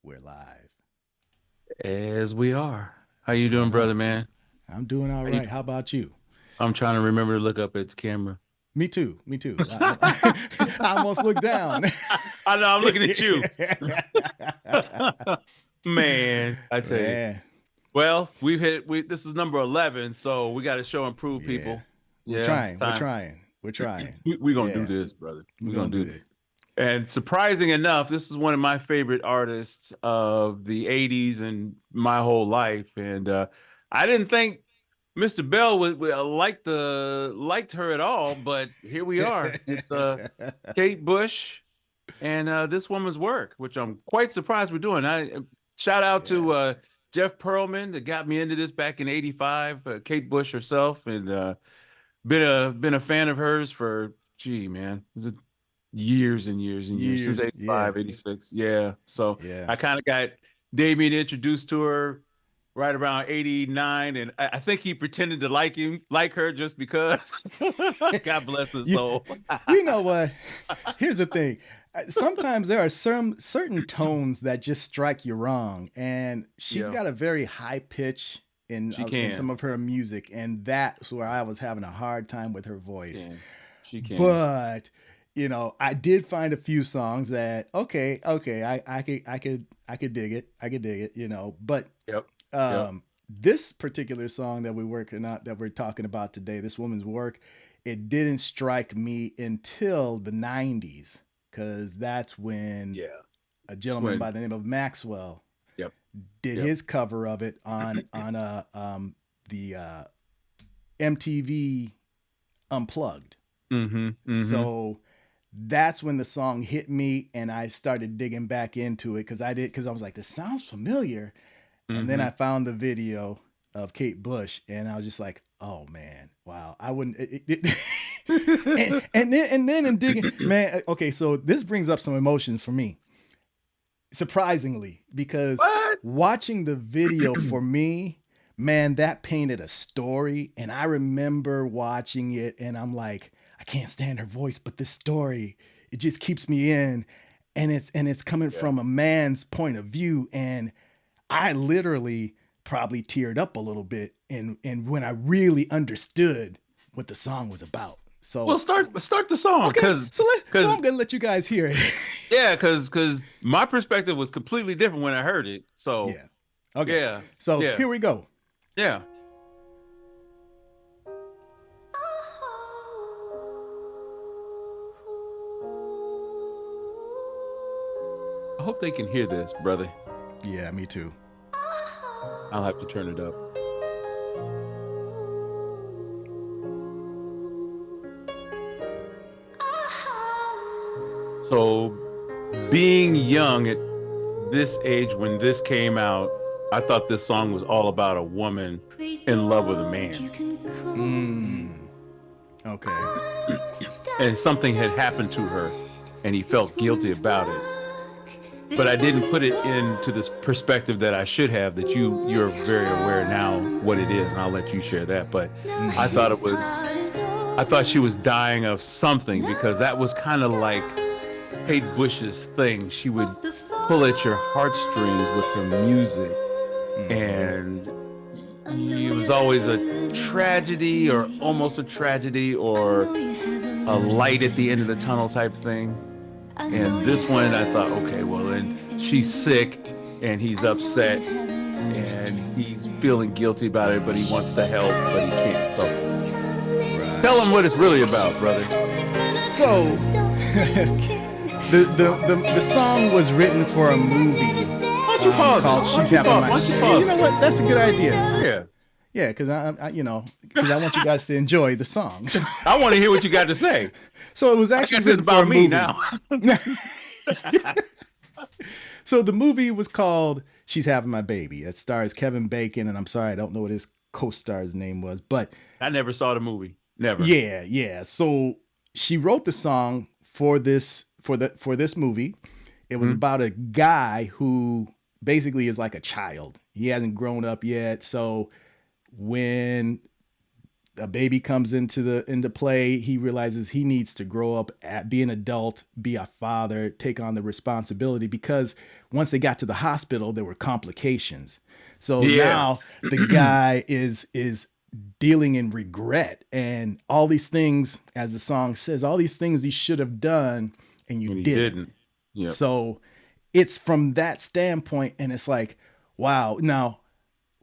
We're live. As we are. How you What's doing, going brother, on? man? I'm doing all How you, right. How about you? I'm trying to remember to look up at the camera. Me too. Me too. I almost looked down. I know, I'm looking at you. Man, I tell you. Man, Well, we this is number 11, so we got to show and prove yeah. people. We're Yeah, it's trying. We're time. trying. We're trying. We're gonna do Yeah, this, brother. we're We're gonna gonna do do this. this. And surprising enough, this is one of my favorite artists of the 80s and my whole life. And I didn't think Mr. Bell would liked her at all, but here we are. It's Kate Bush and this woman's work, which I'm quite surprised we're doing. I shout out Yeah. to Jeff Pearlman that got me into this back in '85. Kate Bush herself, and been a fan of hers for gee man, was it years and years and years since Years. Yeah. 85, 86. Yeah. So Yeah. I kind of got Damien introduced to her right around 89. And I think he pretended to like her just because. God bless his you, soul. you know what? Here's the thing. Sometimes there are some certain tones that just strike you wrong, and she's Yeah, got a very high pitch she in can. some of her music, and that's where I was having a hard time with her She voice. can. She can. But I did find a few songs that okay, I could dig it. I could dig it, But Yep. Yep. this particular song that we're working out that we're talking about today, this woman's work, it didn't strike me until the 90s because that's when Yeah. a It's gentleman when, by the name of Maxwell yep. did Yep. his cover of it on the MTV Unplugged. Mm-hmm. Mm-hmm. So that's when the song hit me and I started digging back into it because I was like, this sounds familiar. And then Mm-hmm. I found the video of Kate Bush and I was just like, oh man, wow. I wouldn't and then in digging, man, okay, so this brings up some emotions for me. Surprisingly, because What? watching the video for me, man, that painted a story. And I remember watching it and I'm like, I can't stand her voice, but this story, it just keeps me in. And it's coming Yeah. from a man's point of view. And I literally probably teared up a little bit and when I really understood what the song was about. Well, So start the song, okay, so because I'm gonna let you guys hear it. yeah, because my perspective was completely different when I heard it. So Yeah. Okay. yeah, So yeah, here we go. yeah. I hope they can hear this, brother. Yeah, me too. I'll have to turn it up. So, being young at this age when this came out, I thought this song was all about a woman in love with a man, Mm. Okay. and something had happened to her, and he felt guilty about it. But I didn't put it into this perspective that I should have. That you're very aware now what it is, and I'll let you share that. But I Mm-hmm. thought it was, I thought she was dying of something because that was kind of like Kate Bush's thing. She would pull at your heartstrings with her music, Mm-hmm. and it was always a tragedy or almost a tragedy or a light at the end of the tunnel type thing. And this one, I thought, okay, well, then she's sick and he's upset and he's feeling guilty about it, but he wants to help, but he can't. So Right. tell him what it's really about, brother. So the song was written for a movie Why don't you pause it? called Why "She's don't you Having pause? My." Why don't you You pause know it? what? That's a good idea. Yeah. Yeah, because because I want you guys to enjoy the song. I want to hear what you got to say. So it was I actually guess it's written for a about me movie. now. So the movie was called "She's Having My Baby." It stars Kevin Bacon, and I'm sorry, I don't know what his co-star's name was, but I never saw the movie. Never. yeah, yeah. So she wrote the song for this movie. It was Mhm. about a guy who basically is like a child. He hasn't grown up yet. So when a baby comes into play. He realizes he needs to grow up, be an adult, be a father, take on the responsibility, because once they got to the hospital, there were complications. So Yeah. now the guy is dealing in regret and all these things, as the song says, all these things you should have done and you When he didn't. didn't. Yep. So it's from that standpoint, and it's like, wow. Now,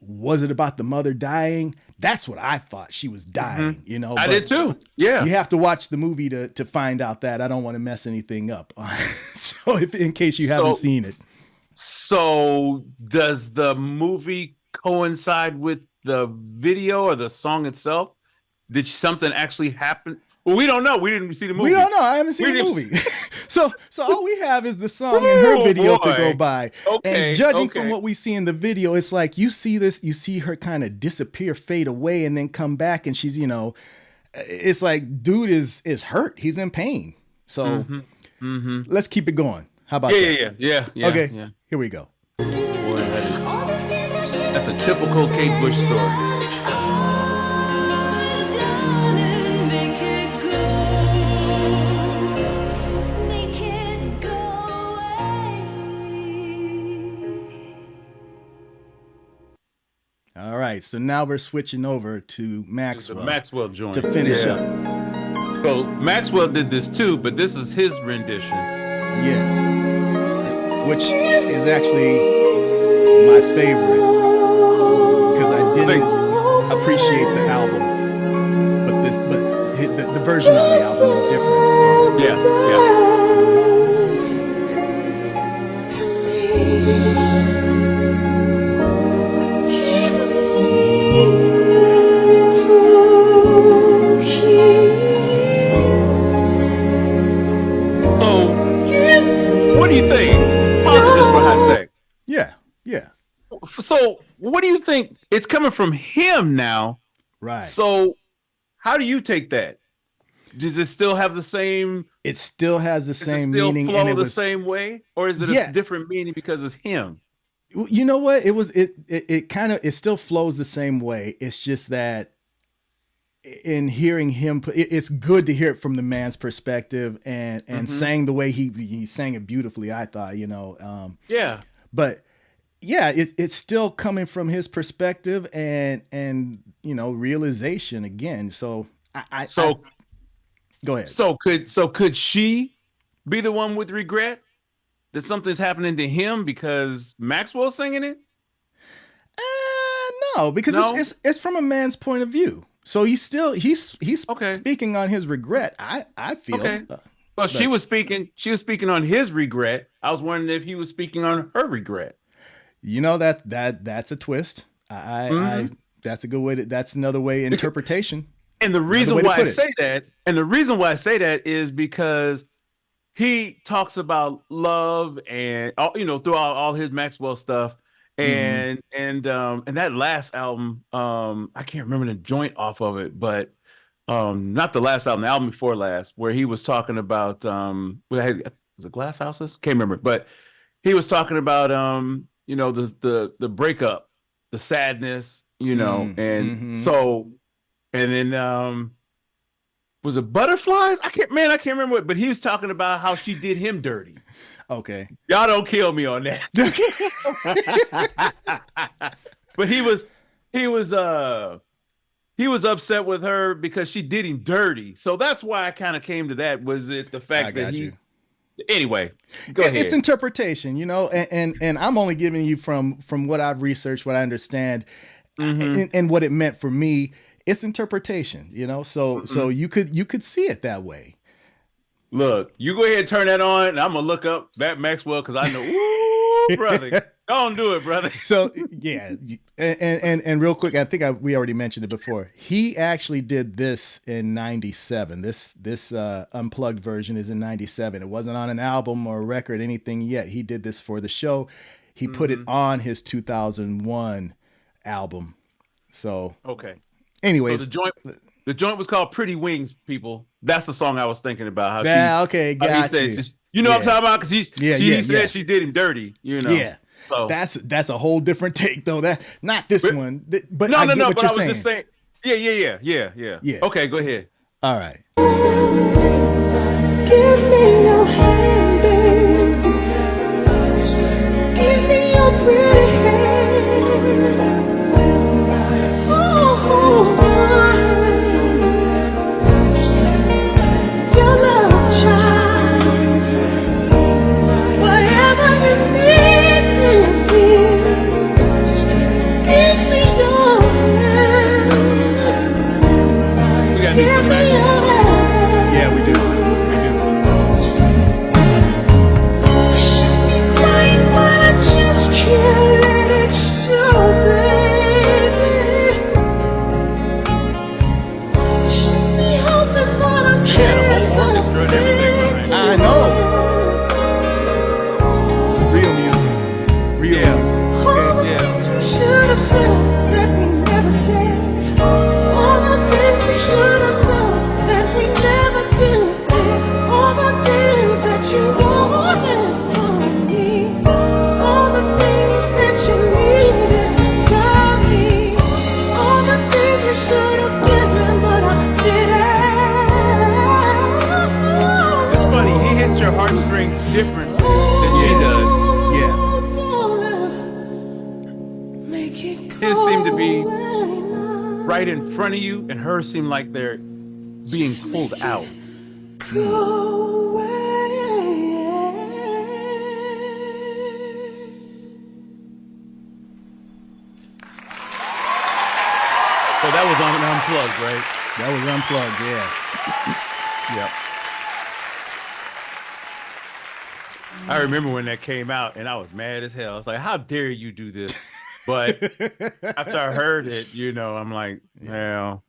was it about the mother dying? That's what I thought, she was dying, I but did too. Yeah. you have to watch the movie to find out that. I don't want to mess anything up. So if in case you haven't So seen it. so does the movie coincide with the video or the song itself? Did something actually happen? Well, we don't know. We didn't see the movie. We don't know. I haven't seen We the didn't. movie. So all we have is the song and her Oh video to go boy. by. Okay. And judging from Okay. what we see in the video, it's like you see her kind of disappear, fade away, and then come back, and she's, it's like dude is hurt. He's in pain. So let's keep it going. How about Yeah, that? yeah, yeah, yeah. Okay, Yeah. here we go. Boy, that's a typical Kate Bush story. All right, so now we're switching over to Maxwell The Maxwell joint to finish up. So Maxwell did this too, but this is his rendition. Yes, which is actually my favorite because I didn't appreciate the album, but the version on the album is different. So. Yeah, yeah. What do you think? Pause it just for a hot sec. Yeah, yeah. So, what do you think? It's coming from him now, Right. So, how do you take that? Does it still have the same? It still has the same still meaning, flow and it the was same way, or is it a different meaning because it's him? You know what? It kind of, it still flows the same way. It's just that in hearing him, it's good to hear it from the man's perspective and sang the way he sang it beautifully. I thought, Yeah. But yeah, it's still coming from his perspective and realization again. So go ahead. So could she be the one with regret that something's happening to him because Maxwell's singing it? No, because it's from a man's point of view. So he's Okay. speaking on his regret. I feel. Okay. Well, she was speaking on his regret. I was wondering if he was speaking on her regret. That's a twist. That's a good way that's another way interpretation. And the reason why I say that is because he talks about love and throughout all his Maxwell stuff. And that last album, I can't remember the joint off of it, but not the last album, the album before last, where he was talking about was it Glass Houses? Can't remember, but he was talking about the breakup, the sadness, so, and then was it Butterflies? I can't remember it, but he was talking about how she did him dirty. Okay. Y'all don't kill me on that. But he was upset with her because she did him dirty. So that's why I kind of came to that. Was it the fact that he anyway, go ahead. It's interpretation, and I'm only giving you from what I've researched, what I understand, and what it meant for me. It's interpretation, so you could see it that way. Look, you go ahead and turn that on, and I'm gonna look up that Maxwell because I know, ooh, brother, don't do it, brother. So yeah, and real quick, I think we already mentioned it before. He actually did this in '97. This unplugged version is in '97. It wasn't on an album or a record, anything yet. He did this for the show. He put it on his 2001 album. So okay. Anyways, so the joint was called "Pretty Wings." People, that's the song I was thinking about. Okay, got you. What I'm talking about? Because he said she did him dirty. Yeah. So that's a whole different take though. That not this one. But I get what you're saying. Just saying. Yeah. Yeah. Okay, go ahead. All right. Give me your hand, babe. Give me your pretty hand. Oh, your love child. Whatever you need, give me your hand. We gotta do Give some me Maxwell. your hand. Yeah, we do. We do. Should be crying, but I just can't let it show, baby. Should be hoping, but I He had a can't whole stop orchestra and everything behind I it. know. It's real music. Real Yeah. music. all the Okay. Yeah. things we should have said that we never said. All the things we should have done that we never did. All the things that you wanted from me. All the things that you needed from me. All the things we should have given, but I It's didn't. funny, he hits your heartstrings differently than she does. Yeah. Make it His seem to be go away now. right in front of you, and hers seem like they're being pulled out. Go away. So that was on unplugged, right? That was unplugged. Yeah. Yep. I remember when that came out, and I was mad as hell. I was like, "How dare you do this?" But after I heard it, I'm like, "Well,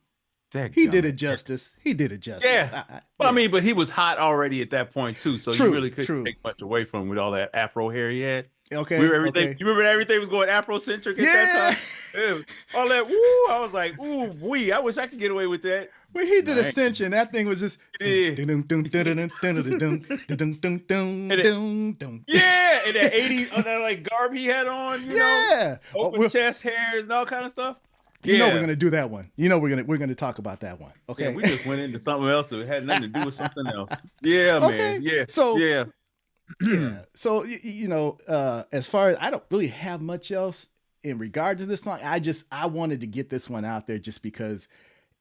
He did dadgummit." it justice. He did it justice. Yeah. Well, I mean, but he was hot already at that point too, so True, you really couldn't true. take much away from him with all that afro hair he had. Okay. We were everything. Okay. You remember everything was going Afrocentric at that time. Ew. All that. Woo! I was like, ooh, wee! I wish I could get away with that. When he did Right. Ascension, that thing was just. Yeah. Yeah. Yeah, and that 80s, that like garb he had on, Yeah. open chest hairs and all kind of stuff. You know we're gonna do that one. You know we're gonna talk about that one. Okay. Yeah, we just went into something else that had nothing to do with something else. Yeah, Okay. man. Yeah. So yeah. yeah. So as far as I don't really have much else in regard to this song. I wanted to get this one out there just because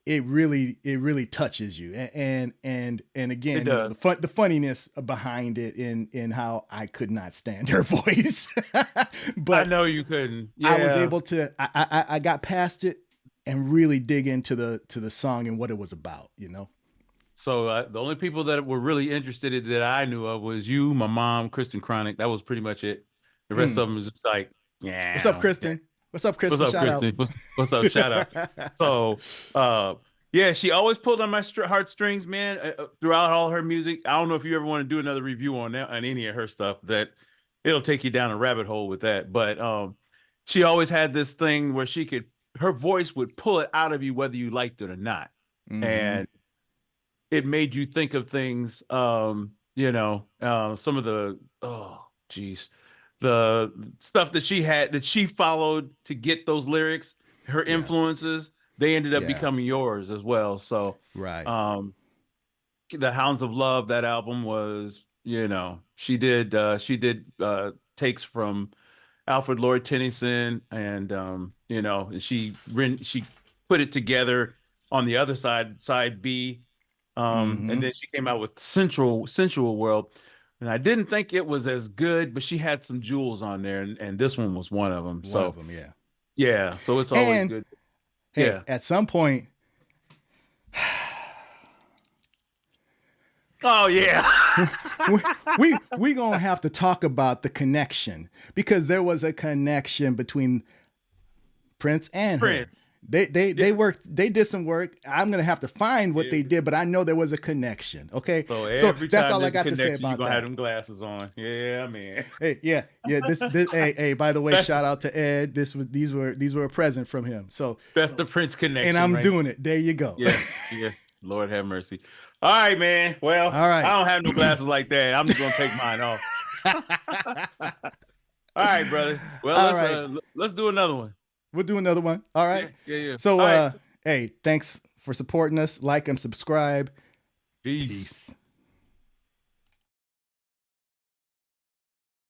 it really touches you, and again, It does. the funniness behind it in how I could not stand her voice, but I know you couldn't. Yeah. I was able to. I got past it and really dig into the song and what it was about. So the only people that were really interested in that I knew of was you, my mom, Kristen Chronic. That was pretty much it. The rest of them was just like, yeah. What's up, Kristen? What's up, Kristen? What's up, Shout Kristen? What's up? Shout out. So, yeah, she always pulled on my heartstrings, man. Throughout all her music. I don't know if you ever want to do another review on any of her stuff. That it'll take you down a rabbit hole with that. But she always had this thing where her voice would pull it out of you whether you liked it or not, and it made you think of things. Some of the the stuff that she followed to get those lyrics, her influences, they ended up becoming yours as well. So right. The Hounds of Love, that album was, she did takes from Alfred Lord Tennyson, and she put it together on the other side B, and then she came out with Sensual World. And I didn't think it was as good, but she had some jewels on there, and this one was one of them. Yeah. Yeah. So it's always good. Hey, Yeah. at some point. Oh yeah. we gonna have to talk about the connection, because there was a connection between Prince and her. They worked. They did some work. I'm gonna have to find what they did, but I know there was a connection. Okay, so that's all I got to say about you're gonna that. have them glasses on. Yeah, man. Hey, yeah. This hey. By the way, shout out to Ed. These were a present from him. So that's the Prince connection, and I'm right? doing it. There you go. Yeah. Lord have mercy. All right, man. Well, all right. I don't have no glasses like that. I'm just gonna take mine off. All right, brother. Well, let's do another one. We'll do another one. All right. Yeah. So Hey, thanks for supporting us. Like and subscribe. Peace. Peace.